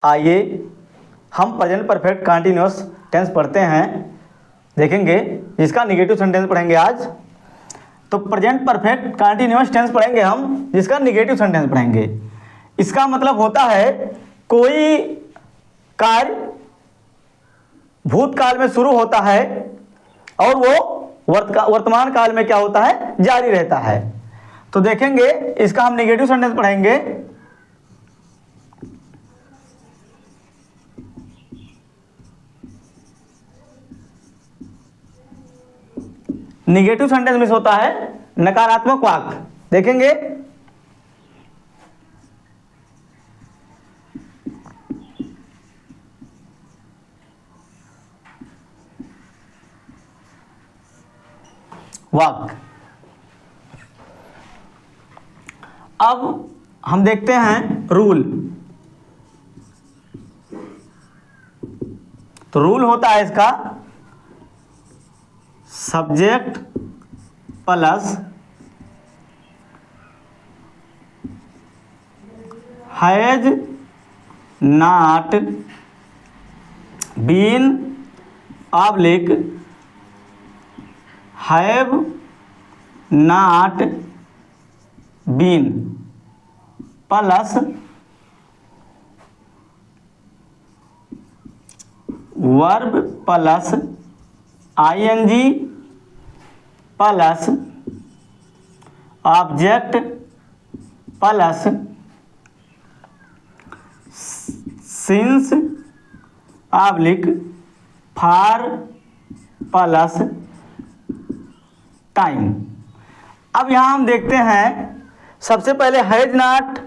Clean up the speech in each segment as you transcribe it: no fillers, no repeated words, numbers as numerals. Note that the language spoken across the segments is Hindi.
आइए हम प्रेजेंट परफेक्ट कंटिन्यूअस टेंस पढ़ते हैं, देखेंगे जिसका निगेटिव सेंटेंस पढ़ेंगे आज। तो प्रेजेंट परफेक्ट कंटिन्यूअस टेंस पढ़ेंगे हम, जिसका निगेटिव सेंटेंस पढ़ेंगे। इसका मतलब होता है कोई कार्य भूतकाल में शुरू होता है और वो वर्तमान काल में क्या होता है, जारी रहता है। तो देखेंगे इसका हम निगेटिव सेंटेंस पढ़ेंगे। निगेटिव सेंटेंस में होता है नकारात्मक वाक्य। देखेंगे वाक्य। अब हम देखते हैं रूल। तो रूल होता है इसका subject plus has not been oblique have not been plus verb plus ING plus object plus since oblique for plus time. अब यहाँ हम देखते हैं सबसे पहले हैज नॉट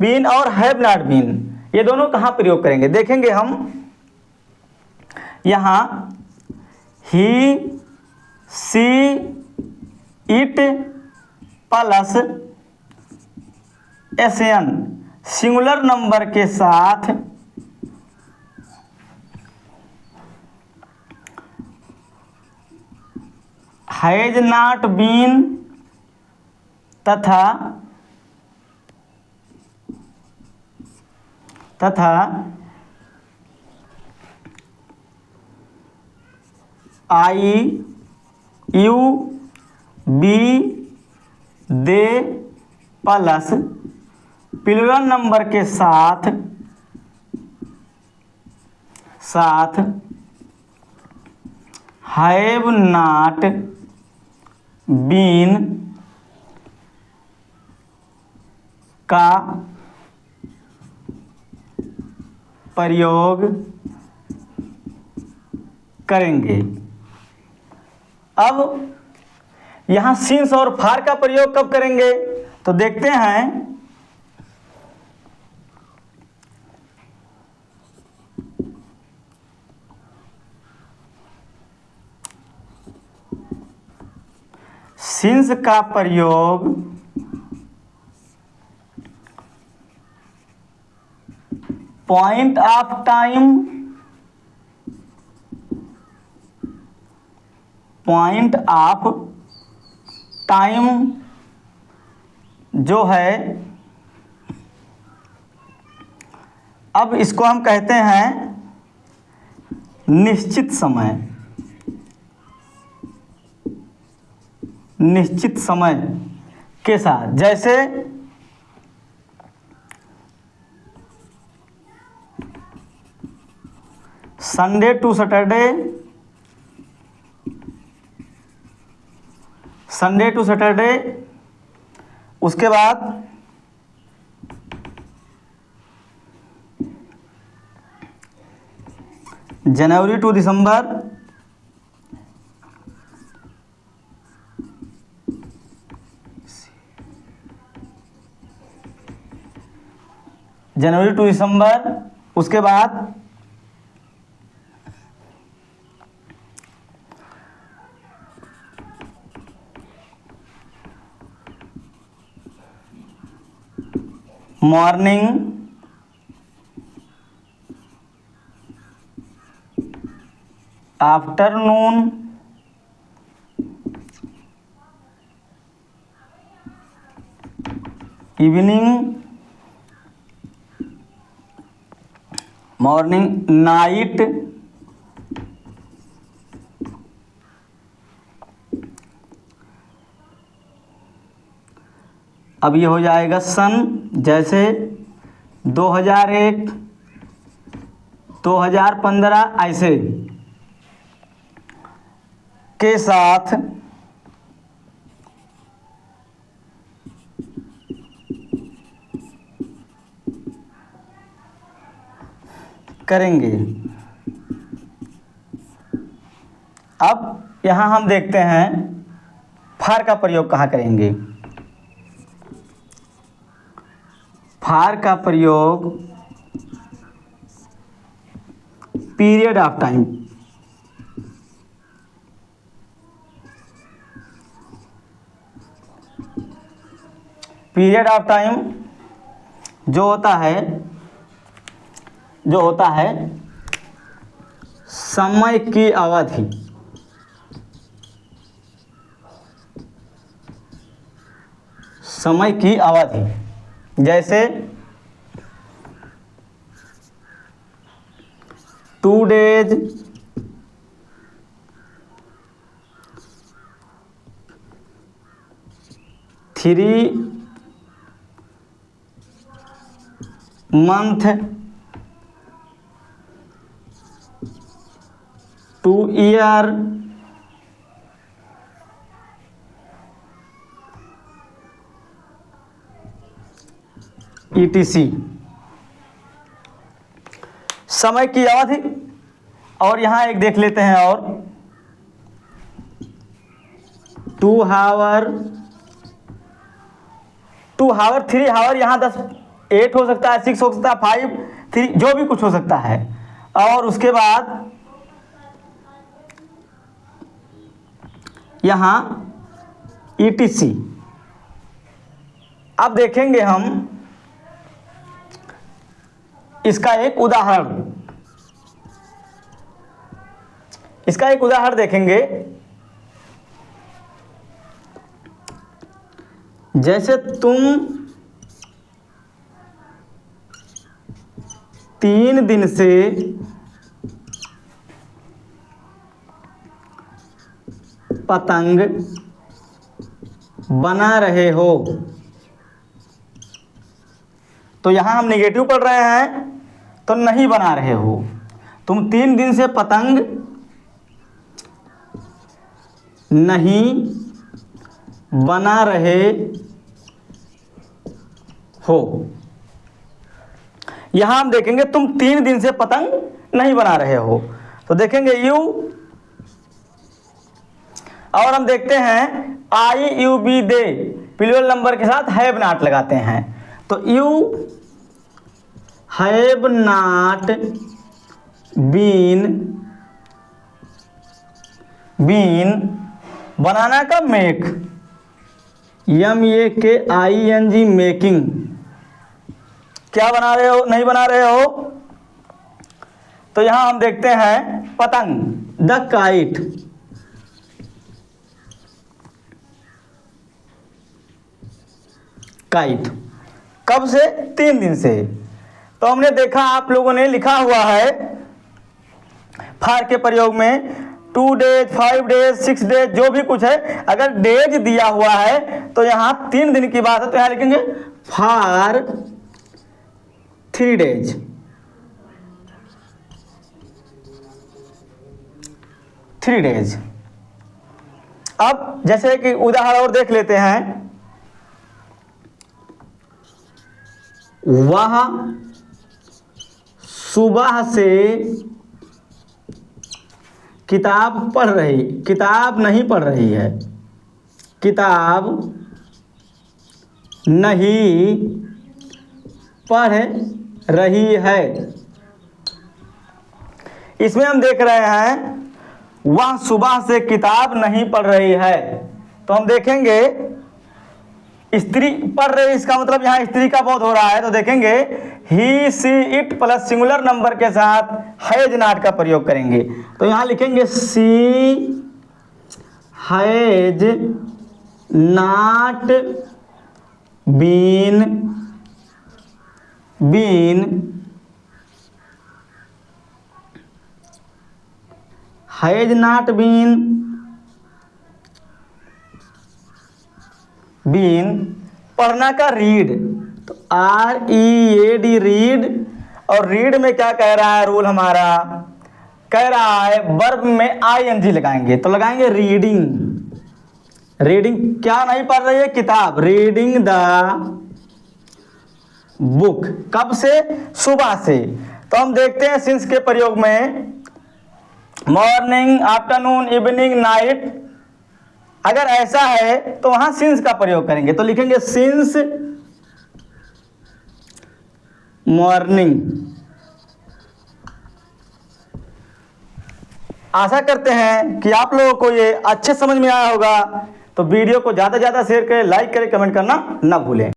बीन और हैव नॉट बीन, ये दोनों कहाँ प्रयोग करेंगे देखेंगे हम। यहाँ he she it plus SN singular number के साथ हैज नॉट बीन तथा I you we they plus plural number के साथ हैव नॉट बीन का प्रयोग करेंगे। अब यहाँ सिंस और फार का प्रयोग कब करेंगे तो देखते हैं। सिंस का प्रयोग पॉइंट ऑफ टाइम जो है, अब इसको हम कहते हैं निश्चित समय के साथ। जैसे संडे टू सैटरडे, उसके बाद जनवरी टू दिसंबर, उसके बाद morning, afternoon, evening, morning, night, अब ये हो जाएगा सन, जैसे 2001, 2015 ऐसे के साथ करेंगे। अब यहाँ हम देखते हैं फार का प्रयोग कहाँ करेंगे। फार का प्रयोग period of time, period of time जो होता है समय की अवधि, समय की अवधि, जैसे 2 days, 3 month, 2 year, ETC। समय की अवधि। और यहाँ एक देख लेते हैं, और 2 आवर, 2 आवर, 3 आवर, यहाँ 8 हो सकता है, 6 हो सकता है, 5, 3, जो भी कुछ हो सकता है। और उसके बाद यहाँ ETC। अब देखेंगे हम इसका एक उदाहरण देखेंगे। जैसे तुम 3 दिन से पतंग बना रहे हो, तो यहां हम नेगेटिव पढ़ रहे हैं, तो नहीं बना रहे हो। तुम 3 दिन से पतंग नहीं बना रहे हो। यहां हम देखेंगे तुम 3 दिन से पतंग नहीं बना रहे हो, तो देखेंगे यू। और हम देखते हैं IUB दे, प्लूरल नंबर के साथ हैव नॉट लगाते हैं, तो यू हैव नॉट बीन, बनाना का मेक, MEAKING, मेकिंग। क्या बना रहे हो, नहीं बना रहे हो। तो यहां हम देखते हैं पतंग, द काइट, काइट। कब से, 3 दिन से। तो हमने देखा, आप लोगों ने लिखा हुआ है फार के प्रयोग में 2 days, 5 days, 6 days, जो भी कुछ है, अगर डेज दिया हुआ है तो यहाँ 3 दिन की बात है, तो यहाँ लिखेंगे फार 3 days, 3 days। अब जैसे कि उदाहरण और देख लेते हैं। वह सुबह से किताब नहीं पढ़ रही है, किताब नहीं पढ़ रही है। इसमें हम देख रहे हैं वह सुबह से किताब नहीं पढ़ रही है, तो हम देखेंगे स्त्री पढ़ रही, इसका मतलब यहाँ स्त्री का बोध हो रहा है, तो देखेंगे ही, she, it plus singular number के साथ हैज नॉट का प्रयोग करेंगे, तो यहाँ लिखेंगे she has not been has not been पढ़ना का रीड, तो READ रीड। और रीड में क्या कह रहा है रूल हमारा, कह रहा है वर्ब में ING लगाएंगे, तो लगाएंगे रीडिंग। रीडिंग क्या नहीं पढ़ रही है, किताब, रीडिंग द बुक। कब से, सुबह से। तो हम देखते हैं सिंस के प्रयोग में, मॉर्निंग, आफ्टरनून, इवनिंग, नाइट। अगर ऐसा है तो वहां सिंस का प्रयोग करेंगे, तो लिखेंगे सिंस मॉर्निंग। आशा करते हैं कि आप लोगों को ये अच्छे समझ में आया होगा। तो वीडियो को ज़्यादा से ज़्यादा शेयर करें, लाइक करें, कमेंट करना ना भूलें।